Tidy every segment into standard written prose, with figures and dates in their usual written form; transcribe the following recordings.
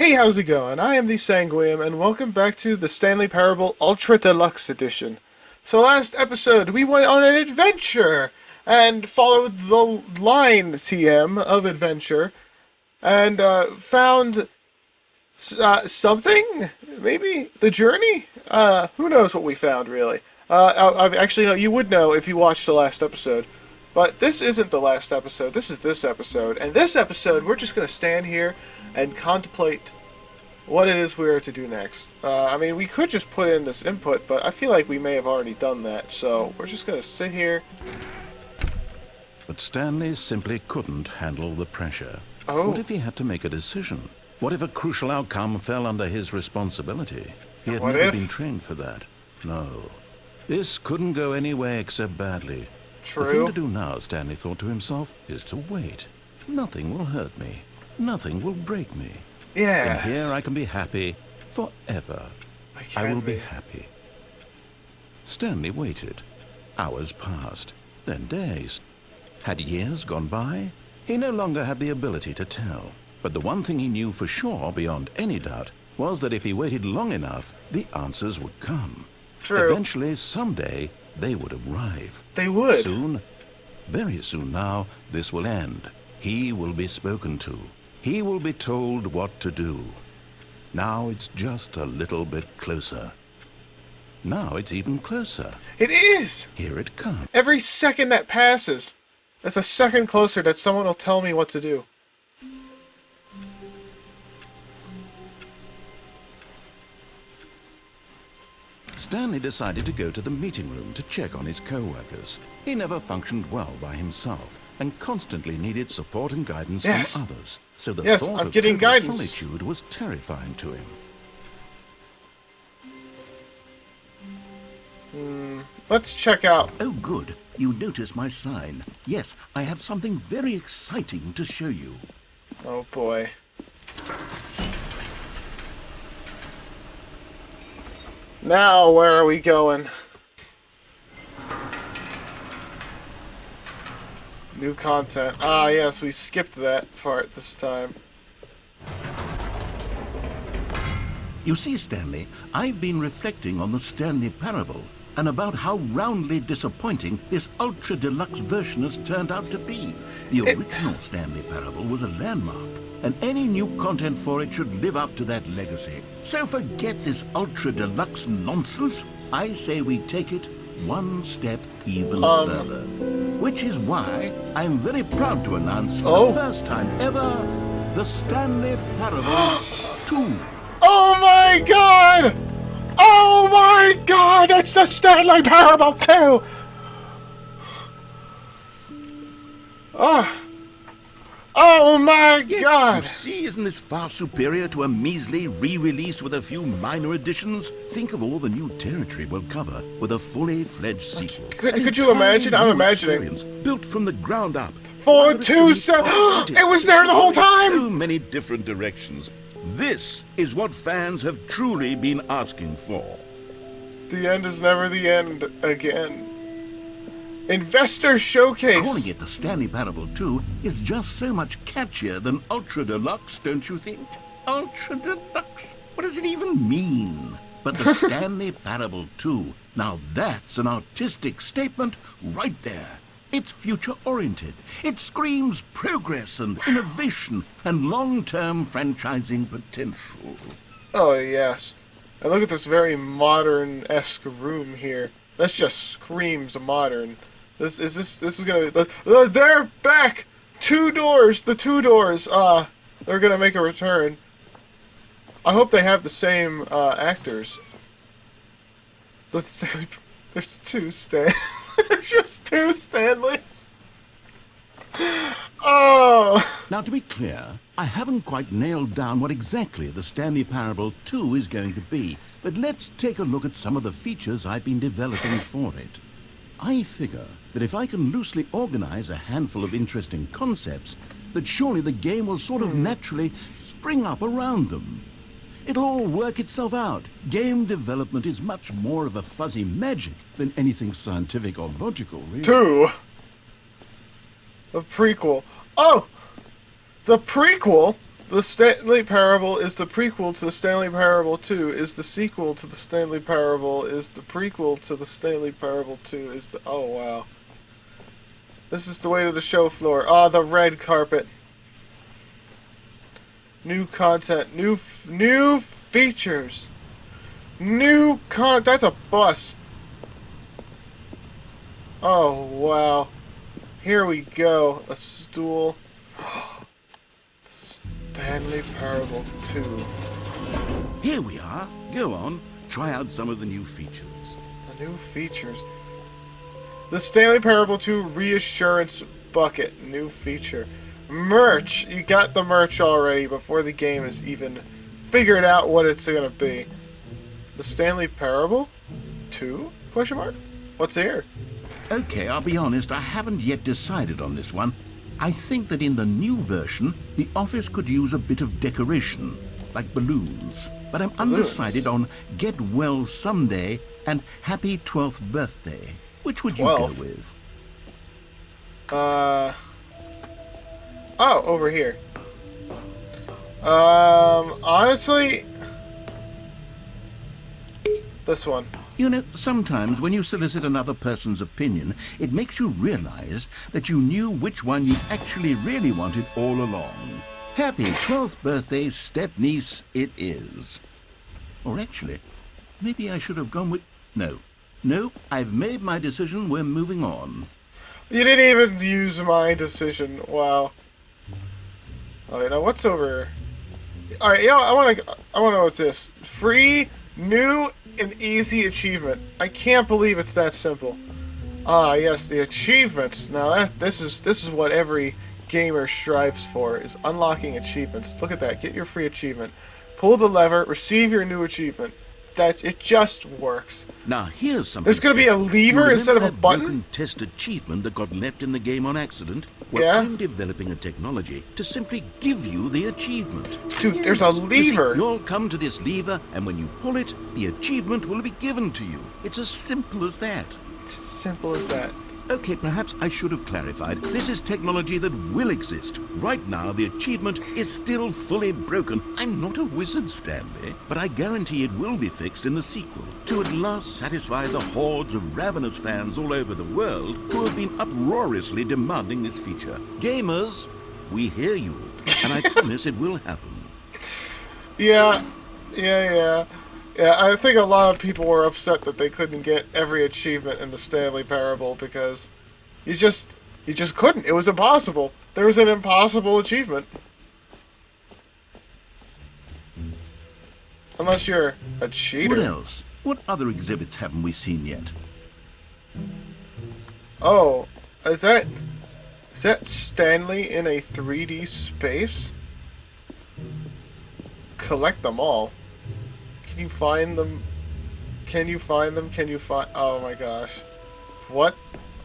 Hey, how's it going? I am the Sanguiem, and welcome back to the Stanley Parable Ultra Deluxe Edition. So last episode, we went on an adventure, and followed the line TM of adventure, and found something? Maybe? The journey? Who knows what we found, really. Actually, no, you would know if you watched the last episode. But this isn't the last episode, this is this episode. And this episode, we're just going to stand here and contemplate what it is we are to do next. I mean, we could just put in this input, but I feel like we may have already done that. So we're just going to sit here. But Stanley simply couldn't handle the pressure. Oh. What if he had to make a decision? What if a crucial outcome fell under his responsibility? He had never been trained for that. No. This couldn't go any way except badly. True. The thing to do now, Stanley thought to himself, is to wait. Nothing will hurt me. Nothing will break me. Yes. And here I can be happy forever. I will be happy. Stanley waited. Hours passed, then days. Had years gone by? He no longer had the ability to tell. But the one thing he knew for sure, beyond any doubt, was that if he waited long enough, the answers would come. True. Eventually, someday, they would arrive. They would. Soon, very soon now, this will end. He will be spoken to. He will be told what to do. Now it's just a little bit closer. Now it's even closer. It is! Here it comes. Every second that passes, that's a second closer that someone will tell me what to do. Stanley decided to go to the meeting room to check on his co-workers. He never functioned well by himself and constantly needed support and guidance from others. So the thought of total solitude was terrifying to him. Let's check out. Oh, good. You notice my sign. Yes, I have something very exciting to show you. Oh, boy. Now, where are we going? New content. Ah, yes, we skipped that part this time. You see, Stanley, I've been reflecting on the Stanley Parable and about how roundly disappointing this Ultra Deluxe version has turned out to be. The original Stanley Parable was a landmark, and any new content for it should live up to that legacy. So forget this Ultra Deluxe nonsense. I say we take it one step even further. Which is why I'm very proud to announce for the first time ever, the Stanley Parable 2. Oh my god! Oh my god! It's the Stanley Parable 2! Oh my god! You see, isn't this far superior to a measly re-release with a few minor additions? Think of all the new territory we'll cover with a fully fledged sequel. Could you imagine? I'm imagining. Built from the ground up. It was there the whole time! So many different directions. This is what fans have truly been asking for. The end is never the end again. Investor Showcase! Calling it the Stanley Parable 2 is just so much catchier than Ultra Deluxe, don't you think? Ultra Deluxe? What does it even mean? But the Stanley Parable 2, now that's an artistic statement right there. It's future-oriented. It screams progress and innovation and long-term franchising potential. Oh, yes. And look at this very modern-esque room here. That just screams modern. This is gonna... they're back! 2 doors! The 2 doors! They're gonna make a return. I hope they have the same, actors. There's 2 Stanleys. There's just 2 Stanleys. Oh! Now, to be clear, I haven't quite nailed down what exactly the Stanley Parable 2 is going to be, but let's take a look at some of the features I've been developing for it. I figure that if I can loosely organize a handful of interesting concepts, that surely the game will sort of naturally spring up around them. It'll all work itself out. Game development is much more of a fuzzy magic than anything scientific or logical, really. 2. The prequel. Oh! The prequel? The Stanley Parable is the prequel to the Stanley Parable 2, is the sequel to the Stanley Parable, is the prequel to the Stanley Parable 2, is the... Oh, wow. This is the way to the show floor. Ah, the red carpet. New content, new features. That's a bus. Oh, wow. Here we go. A stool. Stanley Parable 2. Here we are. Go on. Try out some of the new features. The new features. The Stanley Parable 2 Reassurance Bucket. New feature. Merch. You got the merch already before the game is even figured out what it's going to be. The Stanley Parable 2? Question mark? What's here? Okay, I'll be honest, I haven't yet decided on this one. I think that in the new version, the office could use a bit of decoration, like balloons. But I'm undecided on Get Well Someday and Happy 12th Birthday. Which would you go with? Oh, over here. Honestly, this one. You know, sometimes when you solicit another person's opinion, it makes you realize that you knew which one you actually really wanted all along. Happy 12th birthday, step-niece, it is. Or actually, maybe I should have gone with... No, I've made my decision, we're moving on. You didn't even use my decision, wow. Alright, now what's over... Alright, I wanna know what's this. Free, new, and easy achievement. I can't believe it's that simple. Ah, yes, the achievements. Now this is what every gamer strives for, is unlocking achievements. Look at that. Get your free achievement. Pull the lever, receive your new achievement. It just works. Now here's something. There's gonna be a lever instead of a button? Broken test achievement that got left in the game on accident? Well, yeah? I'm developing a technology to simply give you the achievement. Dude, there's a lever. You'll come to this lever, and when you pull it, the achievement will be given to you. It's as simple as that. It's as simple as that. Okay, perhaps I should have clarified. This is technology that will exist. Right now, the achievement is still fully broken. I'm not a wizard, Stanley, but I guarantee it will be fixed in the sequel to at last satisfy the hordes of ravenous fans all over the world who have been uproariously demanding this feature. Gamers, we hear you, and I promise it will happen. Yeah, I think a lot of people were upset that they couldn't get every achievement in the Stanley Parable because you just couldn't. It was impossible. There was an impossible achievement. Unless you're a cheater. What else? What other exhibits haven't we seen yet? Oh, is that Stanley in a 3D space? Collect them all. Can you find them? Can you find them? Can you find... Oh my gosh. What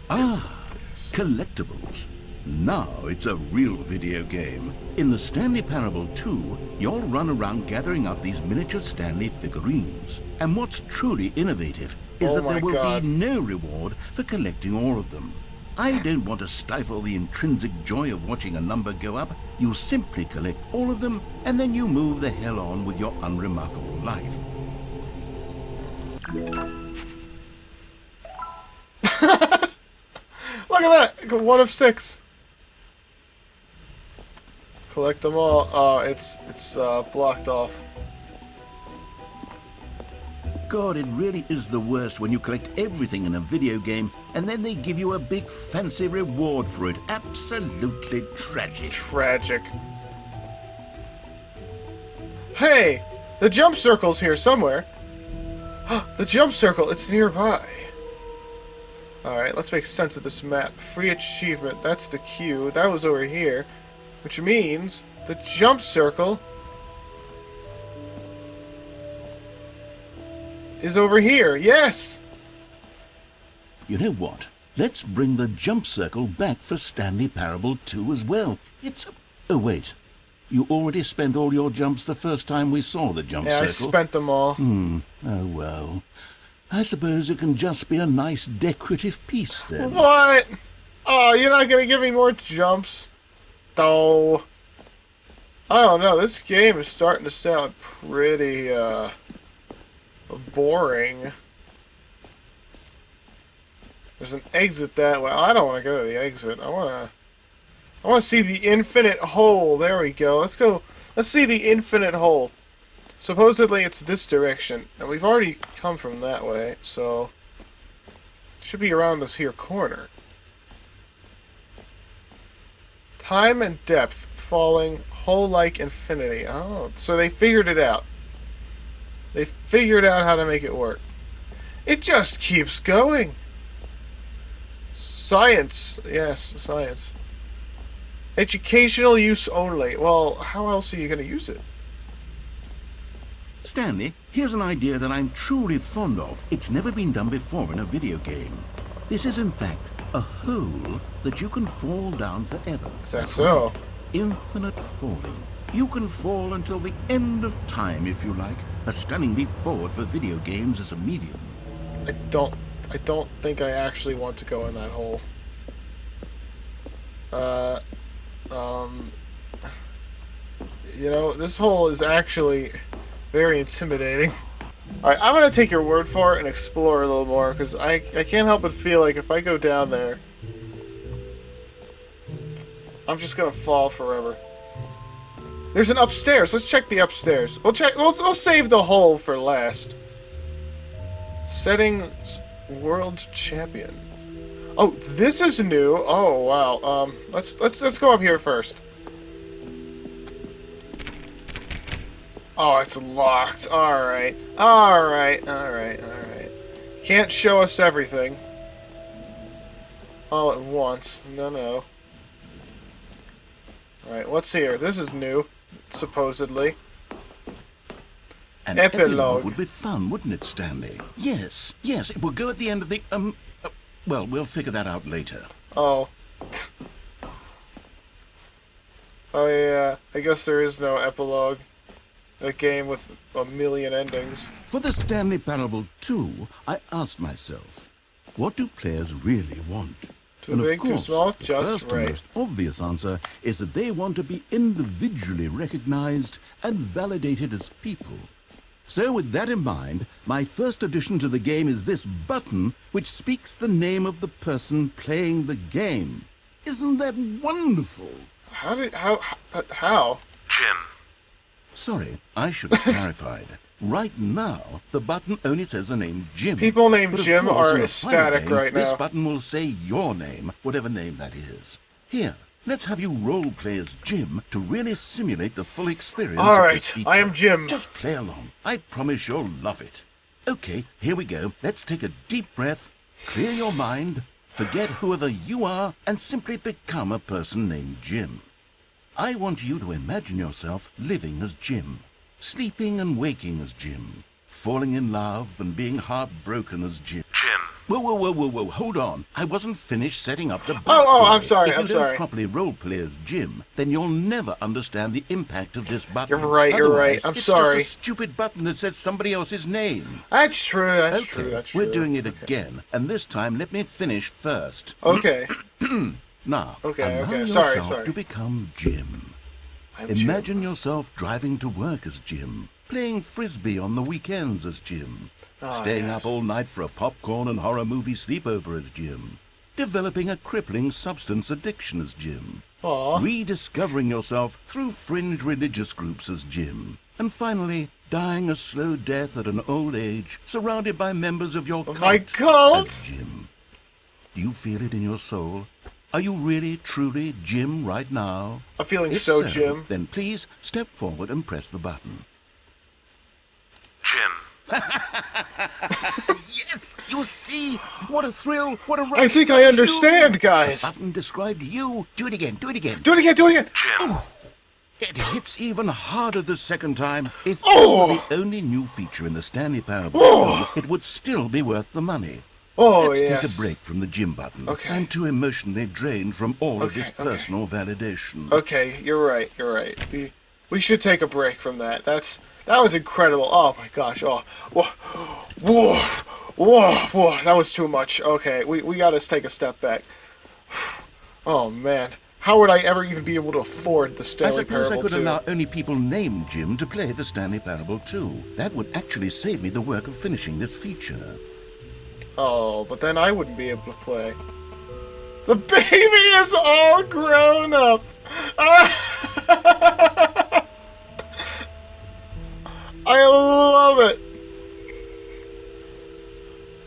is this? Collectibles. Now it's a real video game. In the Stanley Parable 2, you'll run around gathering up these miniature Stanley figurines. And what's truly innovative is that there will be no reward for collecting all of them. I don't want to stifle the intrinsic joy of watching a number go up. You simply collect all of them, and then you move the hell on with your unremarkable life. Look at that! 1 of 6. Collect them all. Oh, it's blocked off. God, it really is the worst when you collect everything in a video game and then they give you a big fancy reward for it. Absolutely tragic. Tragic. Hey! The jump circle's here somewhere. The jump circle, it's nearby. Alright, let's make sense of this map. Free achievement, that's the queue. That was over here. Which means the jump circle is over here. Yes! You know what? Let's bring the jump circle back for Stanley Parable 2 as well. It's... Oh, wait. You already spent all your jumps the first time we saw the jump circle? Yeah, I spent them all. Oh, well. I suppose it can just be a nice decorative piece, then. What? Oh, you're not going to give me more jumps? Oh. I don't know. This game is starting to sound pretty, boring. There's an exit that way. I don't want to go to the exit. I want to see the infinite hole. There we go. Let's go. Let's see the infinite hole. Supposedly it's this direction. And we've already come from that way, so it should be around this here corner. Time and depth falling hole-like infinity. Oh, so they figured it out. They figured out how to make it work. It just keeps going. Science. Yes, science. Educational use only. Well, how else are you going to use it? Stanley, here's an idea that I'm truly fond of. It's never been done before in a video game. This is, in fact, a hole that you can fall down forever. Is that so? Infinite falling. You can fall until the end of time, if you like. A stunning leap forward for video games as a medium. I don't think I actually want to go in that hole. You know, this hole is actually very intimidating. Alright, I'm gonna take your word for it and explore a little more, because I can't help but feel like if I go down there, I'm just gonna fall forever. There's an upstairs. Let's check the upstairs. We'll save the hole for last. Settings World Champion. Oh, this is new. Oh wow. Let's go up here first. Oh, it's locked. Alright. Alright. Can't show us everything all at once. No. Alright, what's here? This is new, supposedly. An Epilogue would be fun, wouldn't it, Stanley? Yes, it will go at the end of the, well, we'll figure that out later. Oh. Oh yeah, I guess there is no epilogue. A game with a million endings. For the Stanley Parable 2, I asked myself, what do players really want? Too big, too small, just the first right. and most obvious answer is that they want to be individually recognized and validated as people. So with that in mind, my first addition to the game is this button which speaks the name of the person playing the game. Isn't that wonderful? How? Jim. Sorry, I should have clarified. Right now, the button only says the name Jim. People named But of Jim course, are in a ecstatic final game, right now. This button will say your name, whatever name that is. Here, let's have you role play as Jim to really simulate the full experience. All of right, this feature. I am Jim. Just play along. I promise you'll love it. Okay, here we go. Let's take a deep breath, clear your mind, forget whoever you are, and simply become a person named Jim. I want you to imagine yourself living as Jim, sleeping and waking as Jim, falling in love and being heartbroken as Jim. Jim. Whoa, hold on. I wasn't finished setting up the backstory. Oh, I'm sorry, If I'm you sorry. don't properly roleplay as Jim, then you'll never understand the impact of this button. You're right, Otherwise, I'm it's sorry. just a stupid button that says somebody else's name. That's true, that's Okay, true, that's true. we're doing it again, and this time let me finish first. Okay. Now, Okay, allow sorry, yourself sorry. to become Jim. I'm Jim. Imagine yourself driving to work as Jim, playing frisbee on the weekends as Jim, staying yes. up all night for a popcorn and horror movie sleepover as Jim, developing a crippling substance addiction as Jim, Aw. rediscovering yourself through fringe religious groups as Jim, and finally dying a slow death at an old age, surrounded by members of your cult My cult? as Jim. Do you feel it in your soul? Are you really, truly Jim right now? I'm feeling If so Jim. Then please step forward and press the button. Jim. Yes! You see? What a thrill! What a rush! I think I understand, guys. The button described you. Do it again, do it again. Do it again. Jim. It hits even harder the second time. If Oh! this were the only new feature in the Stanley Parable, Oh! it would still be worth the money. Oh, Let's yes. take a break from the Jim button. Okay. I'm too emotionally drained from all of this Okay, okay. personal validation. Okay, you're right. We should take a break from that. That was incredible. Oh my gosh. Oh, whoa. That was too much. Okay, we gotta take a step back. Oh man, how would I ever even be able to afford the I Stanley suppose I Parable could 2? allow only people named Jim to play the Stanley Parable 2. That would actually save me the work of finishing this feature. Oh, but then I wouldn't be able to play. The baby is all grown up! I love it!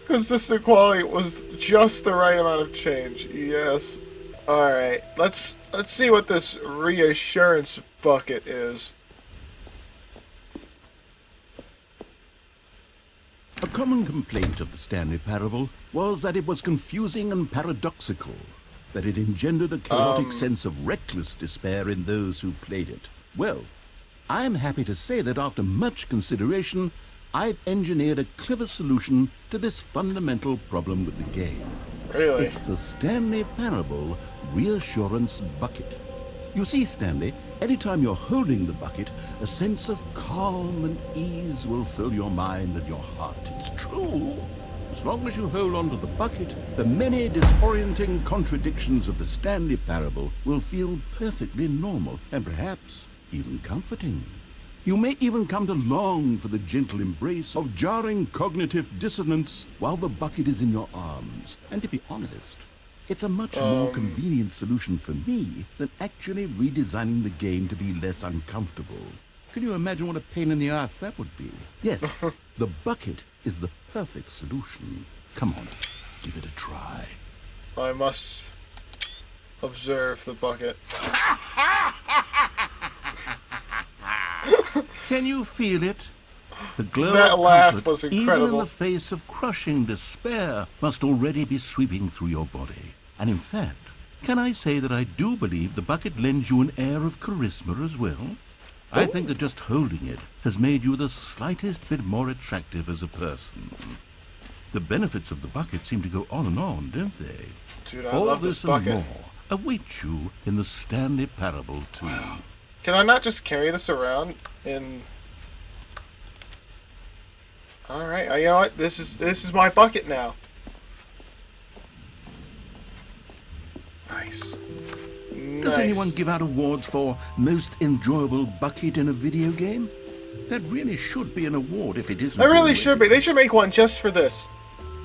Consistent quality was just the right amount of change. Yes. Alright, let's see what this reassurance bucket is. A common complaint of the Stanley Parable was that it was confusing and paradoxical, that it engendered a chaotic sense of reckless despair in those who played it. Well, I'm happy to say that after much consideration, I've engineered a clever solution to this fundamental problem with the game. Really? It's the Stanley Parable Reassurance Bucket. You see, Stanley, anytime you're holding the bucket, a sense of calm and ease will fill your mind and your heart. It's true. As long as you hold on to the bucket, the many disorienting contradictions of the Stanley Parable will feel perfectly normal and perhaps even comforting. You may even come to long for the gentle embrace of jarring cognitive dissonance while the bucket is in your arms. And to be honest, it's a much more convenient solution for me than actually redesigning the game to be less uncomfortable. Can you imagine what a pain in the ass that would be? Yes, the bucket is the perfect solution. Come on, give it a try. I must observe the bucket. Can you feel it? The glow That of laugh comfort, was even in incredible. the face of crushing despair, must already be sweeping through your body. And in fact, can I say that I do believe the bucket lends you an air of charisma as well? I think that just holding it has made you the slightest bit more attractive as a person. The benefits of the bucket seem to go on, don't they? Dude, I All love this this bucket. and more await you in the Stanley Parable 2. Can I not just carry this around in... Alright, you know what? This is my bucket now. Nice. Does anyone give out awards for most enjoyable bucket in a video game? That really should be an award if it isn't. That really already. should be. They should make one just for this.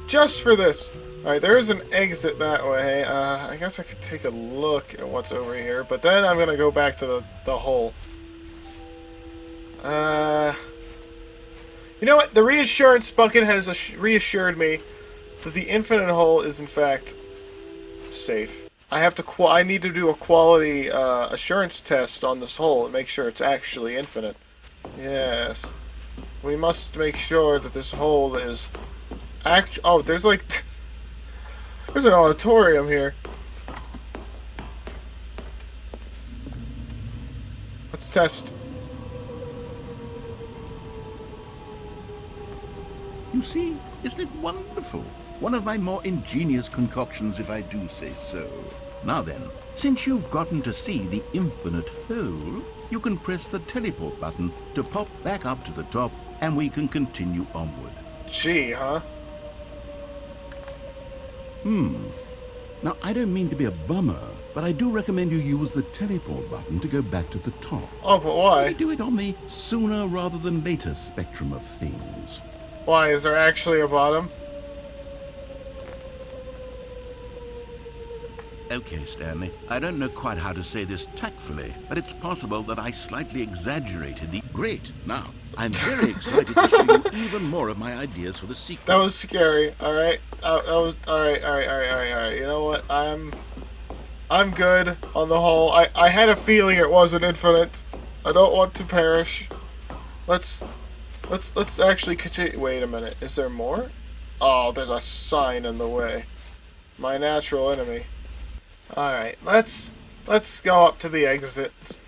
Just for this. Alright, there's an exit that way. I guess I could take a look at what's over here, but then I'm gonna go back to the hole. You know what? The reassurance bucket has reassured me that the infinite hole is in fact safe. I need to do a quality assurance test on this hole and make sure it's actually infinite. Yes. We must make sure that this hole is oh, there's like there's an auditorium here. Let's test. You see, isn't it wonderful? One of my more ingenious concoctions, if I do say so. Now then, since you've gotten to see the infinite hole, you can press the teleport button to pop back up to the top, and we can continue onward. Gee, huh? Now, I don't mean to be a bummer, but I do recommend you use the teleport button to go back to the top. Oh, but why? We do it on the sooner rather than later spectrum of things. Why? Is there actually a bottom? Okay, Stanley, I don't know quite how to say this tactfully, but it's possible that I slightly exaggerated the... Great! Now, I'm very excited to show you even more of my ideas for the sequel. That was scary. Alright. That was... Alright. You know what? I'm good on the whole. I had a feeling it wasn't infinite. I don't want to perish. Let's actually continue. Wait a minute. Is there more? Oh, there's a sign in the way. My natural enemy. Alright, let's go up to the exit.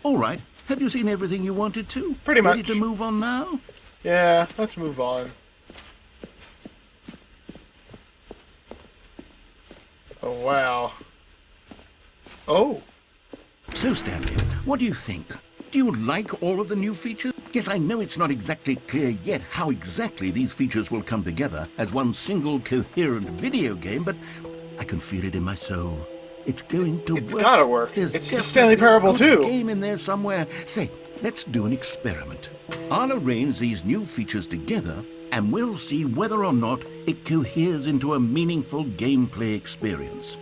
All right. Have you seen everything you wanted to? Pretty much. Ready to move on now? Yeah, let's move on. Oh, wow. Oh. So, Stanley, what do you think? Do you like all of the new features? Yes, I know it's not exactly clear yet how exactly these features will come together as one single coherent video game, but I can feel it in my soul. It's going to work. It's gotta work. There's It's the Stanley Parable definitely a 2. game in there somewhere. Say, let's do an experiment. I'll arrange these new features together, and we'll see whether or not it coheres into a meaningful gameplay experience.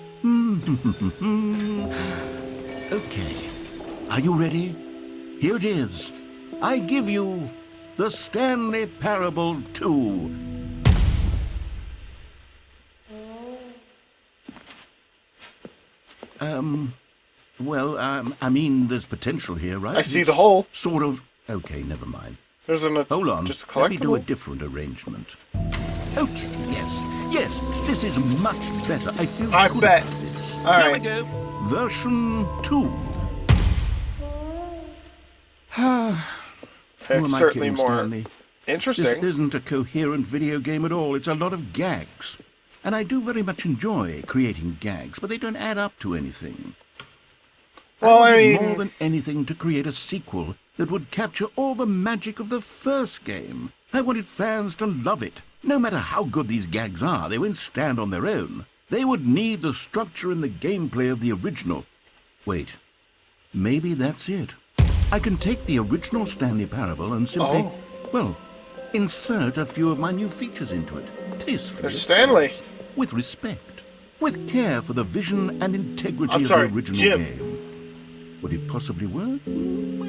Okay. Are you ready? Here it is. I give you the Stanley Parable 2. I mean, there's potential here, right? I see the hole. Sort of. Okay, never mind. There's Hold on. just a Let me do a collectible. different arrangement. Okay, yes, this is much better. I feel I good bet. about this. All Here we right. go. Version 2. It's certainly more Stanley? This interesting. isn't a coherent video game at all. It's a lot of gags. And I do very much enjoy creating gags, but they don't add up to anything. Well, I wanted more mean, than anything to create a sequel that would capture all the magic of the first game. I wanted fans to love it. No matter how good these gags are, they won't stand on their own. They would need the structure and the gameplay of the original. Wait, maybe that's it. I can take the original Stanley Parable and simply, insert a few of my new features into it. Tastefully, There's Stanley. with respect, with care for the vision and integrity I'm of sorry, the original Jim. game. Would it possibly work?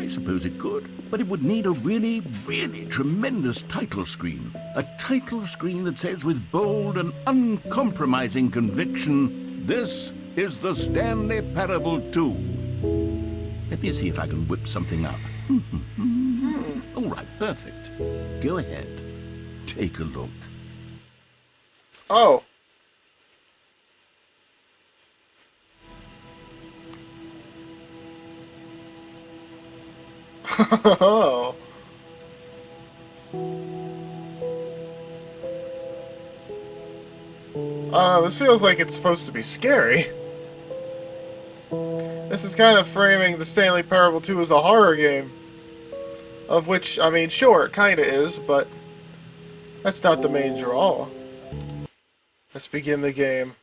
I suppose it could, but it would need a really, really tremendous title screen. A title screen that says with bold and uncompromising conviction, "This is the Stanley Parable 2." Let me see if I can whip something up. All right, perfect. Go ahead. Take a look. oh. Oh. I don't know, this feels like it's supposed to be scary. This is kind of framing the Stanley Parable 2 as a horror game. Of which, I mean, sure, it kinda is, but that's not the main draw. Let's begin the game.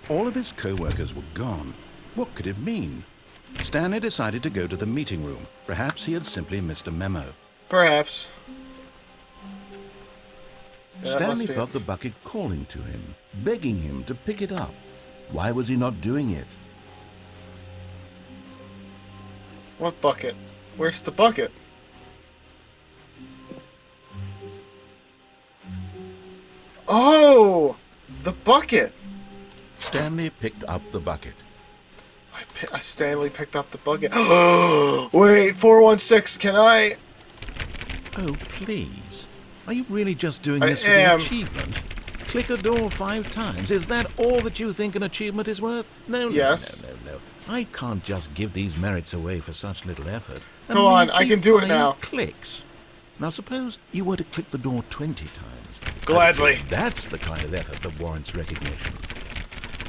All of his co-workers were gone. What could it mean? Stanley decided to go to the meeting room. Perhaps he had simply missed a memo. Perhaps. Yeah, that Stanley must be- felt the bucket calling to him, begging him to pick it up. Why was he not doing it? What bucket? Where's the bucket? Oh! The bucket! Stanley picked up the bucket. Stanley picked up the bucket. Wait, 416, can I? Oh, please. Are you really just doing I this for am. the achievement? Click a door 5 times. Is that all that you think an achievement is worth? No, Yes. no. I can't just give these merits away for such little effort. A Come on, measly I can do it 5 now. Clicks. Now suppose you were to click the door 20 times. Gladly. That's the kind of effort that warrants recognition.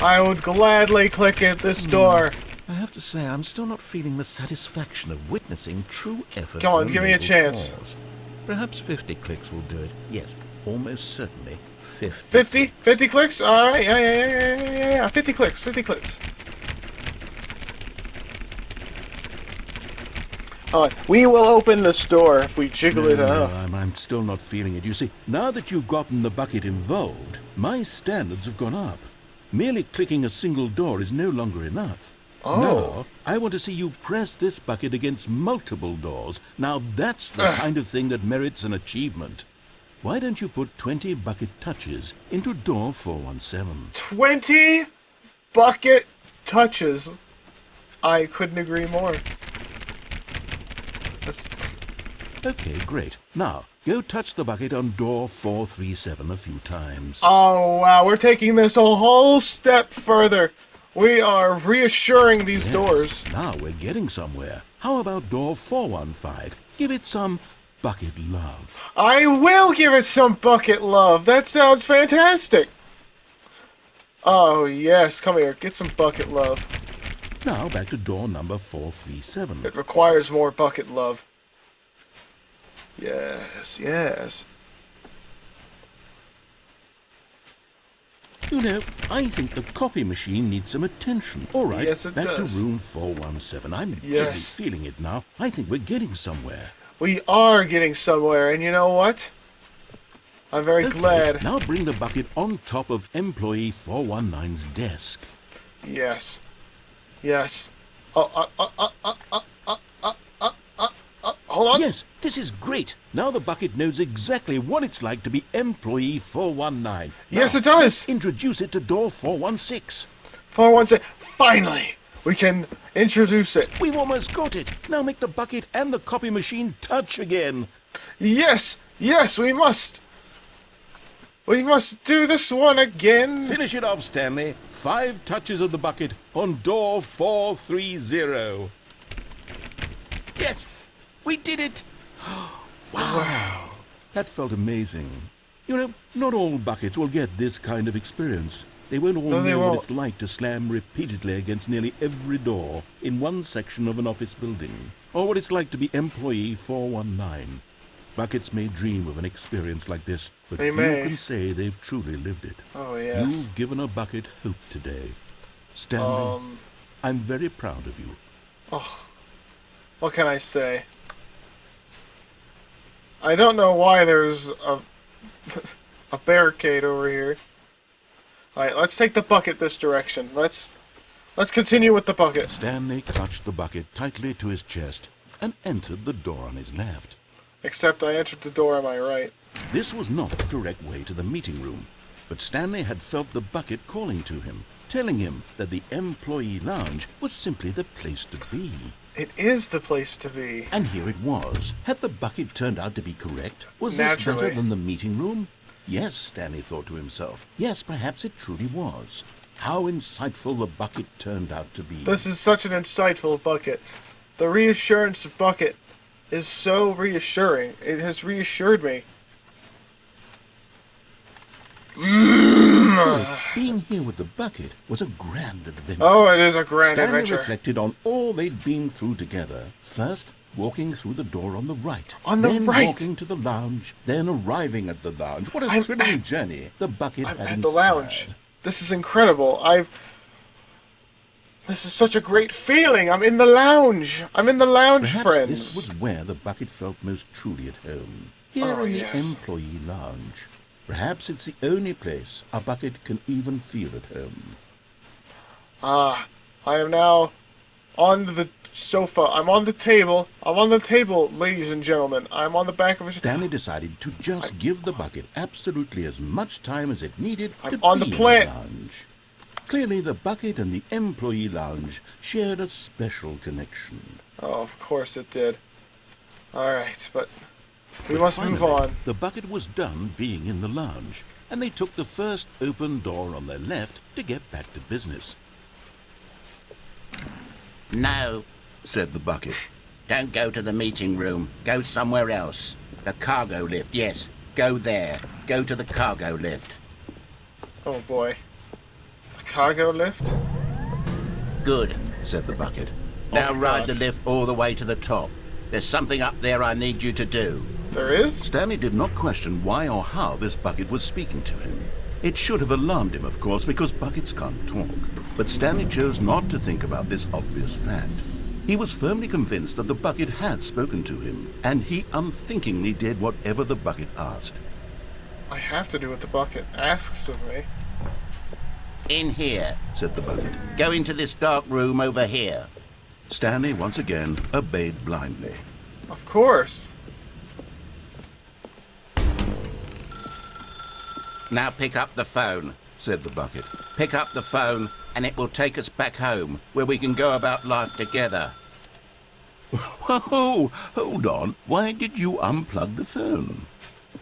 I would gladly click at this door. I have to say, I'm still not feeling the satisfaction of witnessing true effort. Come on, for give me a noble chance. cause. Perhaps 50 clicks will do it. Yes, almost certainly 50. 50? 50 clicks? Alright, yeah. 50 clicks, 50 clicks. We will open this door if we jiggle it enough. I'm still not feeling it. You see, now that you've gotten the bucket involved, my standards have gone up. Merely clicking a single door is no longer enough. Oh. Now, I want to see you press this bucket against multiple doors. Now that's the kind of thing that merits an achievement. Why don't you put 20 bucket touches into door 417? 20 bucket touches. I couldn't agree more. That's... Okay, great. Now, go touch the bucket on door 437 a few times. Oh, wow, we're taking this a whole step further. We are reassuring these Yes, doors. Now we're getting somewhere. How about door 415? Give it some bucket love. I will give it some bucket love. That sounds fantastic. Oh, yes. Come here. Get some bucket love. Now back to door number 437. It requires more bucket love. Yes, yes. You know, I think the copy machine needs some attention. All right, Yes, it back does. to room 417. I'm Yes. really feeling it now. I think we're getting somewhere. We are getting somewhere, and you know what? I'm very Okay, glad. Now bring the bucket on top of employee 419's desk. Yes. Yes. Hold on. Yes, this is great. Now the bucket knows exactly what it's like to be employee 419. Yes, Now, it does. let's introduce it to door 416. 416. Finally, we can introduce it. We've almost got it. Now make the bucket and the copy machine touch again. Yes. Yes, we must. We must do this one again. Finish it off, Stanley. 5 touches of the bucket on door 430. Yes! We did it! Wow! That felt amazing. You know, not all buckets will get this kind of experience. They won't all No, they know what won't. it's like to slam repeatedly against nearly every door in one section of an office building, or what it's like to be employee 419. Buckets may dream of an experience like this, but They few may. can say they've truly lived it. Oh, yes. You've given a bucket hope today. Stanley, I'm very proud of you. What can I say? I don't know why there's a a barricade over here. Alright, let's take the bucket this direction. Let's continue with the bucket. Stanley clutched the bucket tightly to his chest and entered the door on his left. Except I entered the door on my right. This was not the correct way to the meeting room, but Stanley had felt the bucket calling to him, telling him that the employee lounge was simply the place to be. It is the place to be. And here it was. Had the bucket turned out to be correct? Was this Naturally. better than the meeting room? Yes, Stanley thought to himself. Yes, perhaps it truly was. How insightful the bucket turned out to be. This is such an insightful bucket. The reassurance bucket is so reassuring. It has reassured me. Being here with the bucket was a grand adventure. Oh, it is a grand Stanley adventure. reflected on all they'd been through together. First, walking through the door on the right. On the then right. walking to the lounge. Then arriving at the lounge. What a thrilling journey the bucket I'm had at the inspired. lounge. This is incredible. This is such a great feeling. I'm in the lounge. I'm in the lounge, Perhaps friends. this was where the bucket felt most truly at home. Here Oh, in the yes. employee lounge. Perhaps it's the only place a bucket can even feel at home. I am now on the sofa. I'm on the table. I'm on the table, ladies and gentlemen. I'm on the back of a... Stanley decided to just give the bucket absolutely as much time as it needed I'm to on be the in plant. the lounge. Clearly, the bucket and the employee lounge shared a special connection. Oh, of course it did. Alright, but we But must move finally, on. The bucket was done being in the lounge, and they took the first open door on their left to get back to business. No, Said the bucket. don't go to the meeting room. Go somewhere else. The cargo lift, yes. Go there. Go to the cargo lift. Oh boy. The cargo lift? Good. Said the bucket. Now my ride God. the lift all the way to the top. There's something up there I need you to do. There is? Stanley did not question why or how this bucket was speaking to him. It should have alarmed him, of course, because buckets can't talk. But Stanley chose not to think about this obvious fact. He was firmly convinced that the bucket had spoken to him, and he unthinkingly did whatever the bucket asked. I have to do what the bucket asks of me. In here. Said the bucket. Go into this dark room over here. Stanley once again obeyed blindly. Of course. Now pick up the phone. Said the bucket. Pick up the phone and it will take us back home, where we can go about life together. Whoa, hold on. Why did you unplug the phone?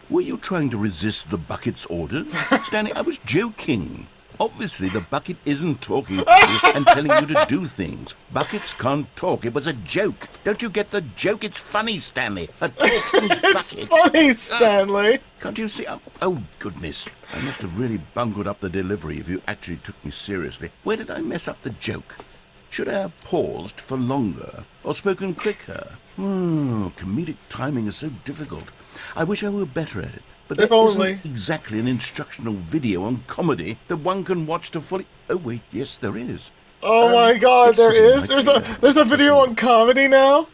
Were you trying to resist the bucket's orders? Stanley, I was joking. Obviously, the bucket isn't talking to you and telling you to do things. Buckets can't talk. It was a joke. Don't you get the joke? It's funny, Stanley. A talking It's bucket. funny, Stanley! Can't you see? Oh, goodness. I must have really bungled up the delivery if you actually took me seriously. Where did I mess up the joke? Should I have paused for longer or spoken quicker? Comedic timing is so difficult. I wish I were better at it. But If there only. isn't exactly an instructional video on comedy that one can watch to fully... Oh, wait, yes, there is. Oh my god, it's there sitting is? right here. There's a video on comedy now?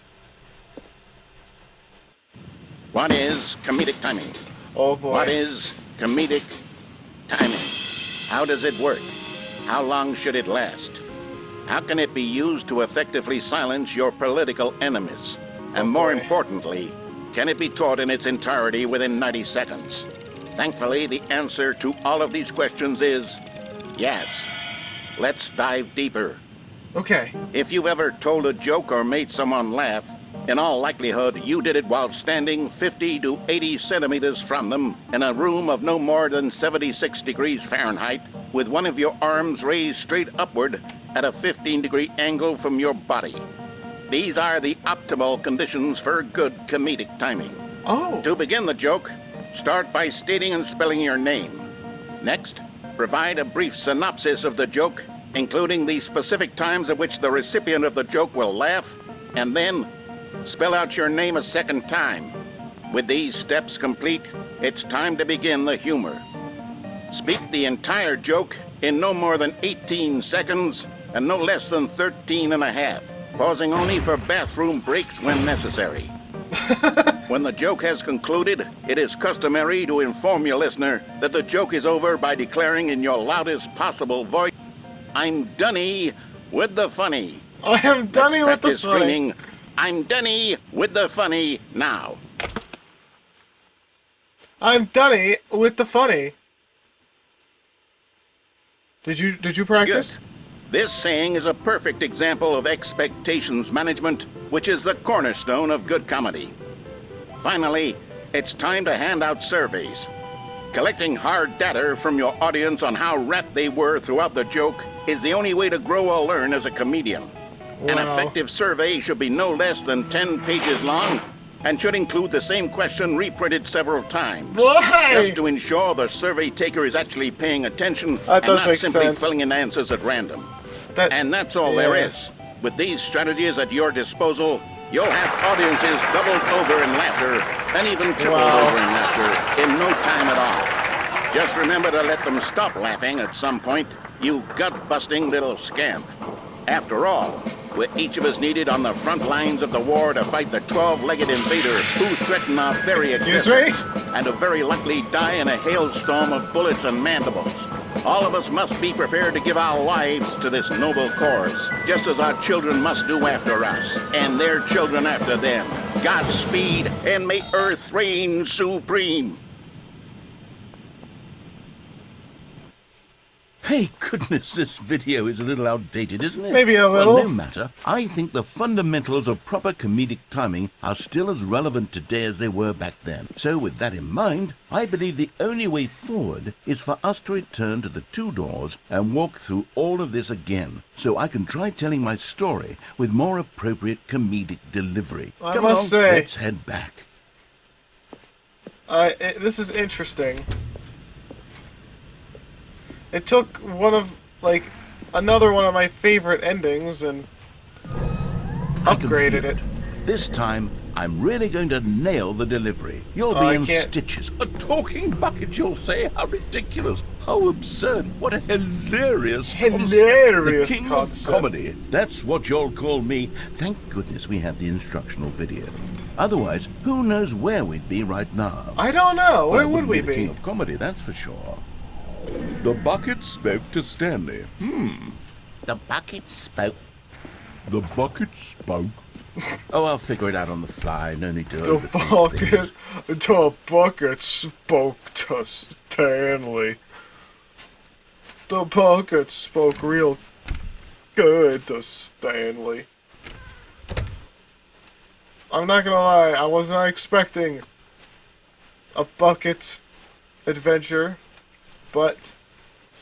What is comedic timing? Oh boy. What is comedic timing? How does it work? How long should it last? How can it be used to effectively silence your political enemies? And more importantly, can it be taught in its entirety within 90 seconds? Thankfully, the answer to all of these questions is yes. Let's dive deeper. Okay. If you've ever told a joke or made someone laugh, in all likelihood, you did it while standing 50 to 80 centimeters from them in a room of no more than 76 degrees Fahrenheit, with one of your arms raised straight upward at a 15-degree angle from your body. These are the optimal conditions for good comedic timing. Oh. To begin the joke, start by stating and spelling your name. Next, provide a brief synopsis of the joke, including the specific times at which the recipient of the joke will laugh, and then spell out your name a second time. With these steps complete, it's time to begin the humor. Speak the entire joke in no more than 18 seconds and no less than 13 and a half, pausing only for bathroom breaks when necessary. When the joke has concluded, it is customary to inform your listener that the joke is over by declaring in your loudest possible voice, "I'm Dunny with the funny." I am Dunny with the Practice funny. screaming, "I'm Dunny with the funny" now. I'm Dunny with the funny. Did you practice? Good. This saying is a perfect example of expectations management, which is the cornerstone of good comedy. Finally, it's time to hand out surveys. Collecting hard data from your audience on how rapt they were throughout the joke is the only way to grow or learn as a comedian. An Wow. effective survey should be no less than 10 pages long and should include the same question reprinted several times. Why? Just to ensure the survey taker is actually paying attention That and does not make simply sense. filling in answers at random. And that's all yeah. there is. With these strategies at your disposal, you'll have audiences doubled over in laughter and even tripled Wow. over in laughter in no time at all. Just remember to let them stop laughing at some point, you gut-busting little scamp. After all, we're each of us needed on the front lines of the war to fight the 12-legged invader who threaten our very Excuse me? existence and to very likely die in a hailstorm of bullets and mandibles. All of us must be prepared to give our lives to this noble cause, just as our children must do after us, and their children after them. Godspeed, and may Earth reign supreme. Hey, goodness, this video is a little outdated, isn't it? Maybe a little. Well, no matter. I think the fundamentals of proper comedic timing are still as relevant today as they were back then. So with that in mind, I believe the only way forward is for us to return to the two doors and walk through all of this again, so I can try telling my story with more appropriate comedic delivery. I Come must along, say- let's head back. This is interesting. It took another one of my favorite endings and I can upgraded feel it. This time, I'm really going to nail the delivery. You'll Oh, be I in can't- stitches. A talking bucket, you'll say? How ridiculous. How absurd. What a hilarious Hilarious concept. The king concept. of comedy. That's what you'll call me. Thank goodness we have the instructional video. Otherwise, who knows where we'd be right now. I don't know. Well, Where I would wouldn't we the king be? of comedy, that's for sure. The bucket spoke to Stanley. The bucket spoke. The bucket spoke. Oh, I'll figure it out on the fly. No need to The overthink things. bucket spoke to Stanley. The bucket spoke real good to Stanley. I'm not gonna lie, I was not expecting a bucket adventure, but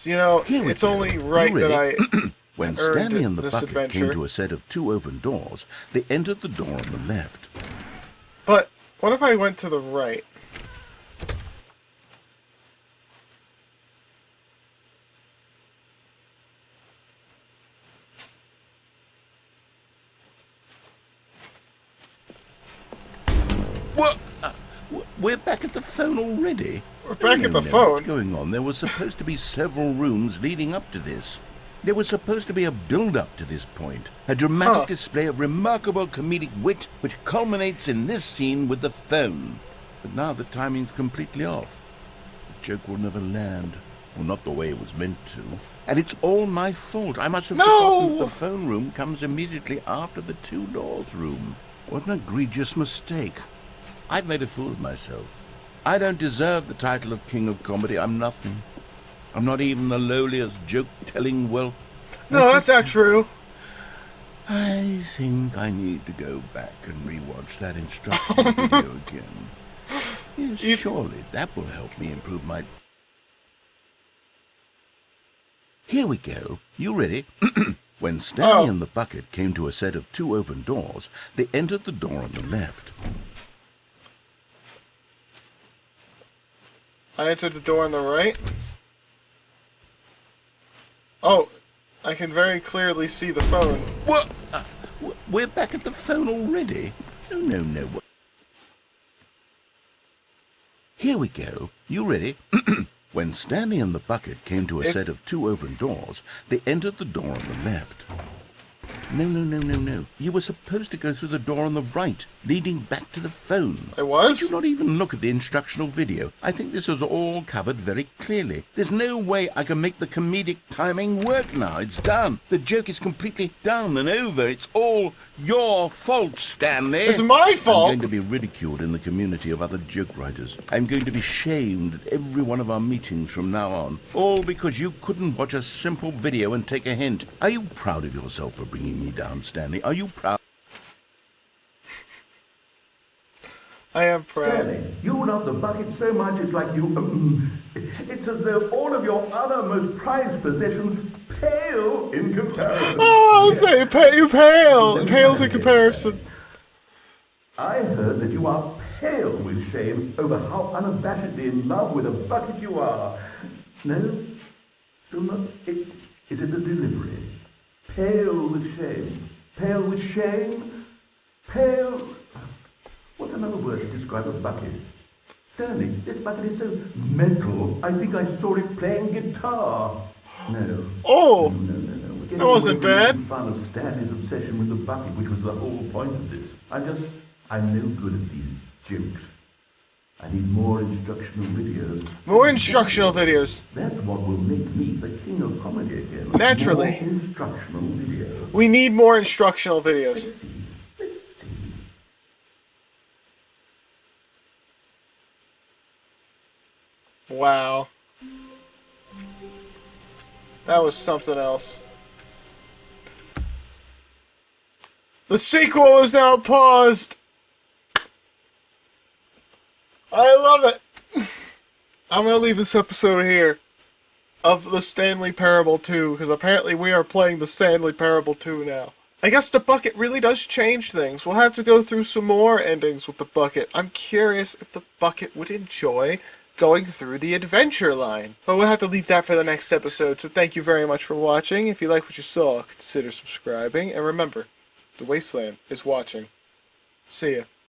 you know, Here we it's go. only right You that ready? I When earned Stanley and the this bucket adventure. came to a set of two open doors, they entered the door on the left. But what if I went to the right? We're back at the phone already? We're back at the What's phone. going on? There was supposed to be several rooms leading up to this. There was supposed to be a build-up to this point. A dramatic display of remarkable comedic wit which culminates in this scene with the phone. But now the timing's completely off. The joke will never land. Well, not the way it was meant to. And it's all my fault. I must have forgotten that the phone room comes immediately after the two doors room. What an egregious mistake. I've made a fool of myself. I don't deserve the title of King of Comedy. I'm nothing. I'm not even the lowliest joke-telling whelp. No, that's not true. I think I need to go back and rewatch that instructional video again. Yes, surely that will help me improve my... Here we go. You ready? When Stanley and the bucket came to a set of two open doors, they entered the door on the left. I entered the door on the right. Oh, I can very clearly see the phone. What? We're back at the phone already? No. Here we go. You ready? When Stanley and the bucket came to a set of two open doors, they entered the door on the left. No. You were supposed to go through the door on the right, leading back to the phone. I was? Did you not even look at the instructional video? I think this is all covered very clearly. There's no way I can make the comedic timing work now. It's done. The joke is completely done and over. It's all your fault, Stanley. It's my fault. I'm going to be ridiculed in the community of other joke writers. I'm going to be shamed at every one of our meetings from now on. All because you couldn't watch a simple video and take a hint. Are you proud of yourself for bringing me down, Stanley? Are you proud? I am proud. Stanley, you love the bucket so much it's like you... it's as though all of your other most prized possessions pale in comparison. Oh, say you pale. It pales in comparison. I heard that you are pale with shame over how unabashedly in love with a bucket you are. No? Still not? Is it the delivery? Pale with shame. Pale with shame? Pale... What's another word to describe a bucket? Stanley, this bucket is so mental, I think I saw it playing guitar. No. Oh! No. That wasn't bad. Fun of Stanley's obsession with the bucket, which was the whole point of this. I'm no good at these jokes. I need more instructional videos. More instructional videos. That's what will make me the king of comedy again. Naturally. More instructional videos. We need more instructional videos. Let's see. Wow. That was something else. The sequel is now paused. I love it. I'm gonna leave this episode here of the Stanley Parable 2, because apparently we are playing the Stanley Parable 2 now. I guess the bucket really does change things. We'll have to go through some more endings with the bucket. I'm curious if the bucket would enjoy going through the adventure line. But we'll have to leave that for the next episode, so thank you very much for watching. If you like what you saw, consider subscribing, and remember, the Wasteland is watching. See ya.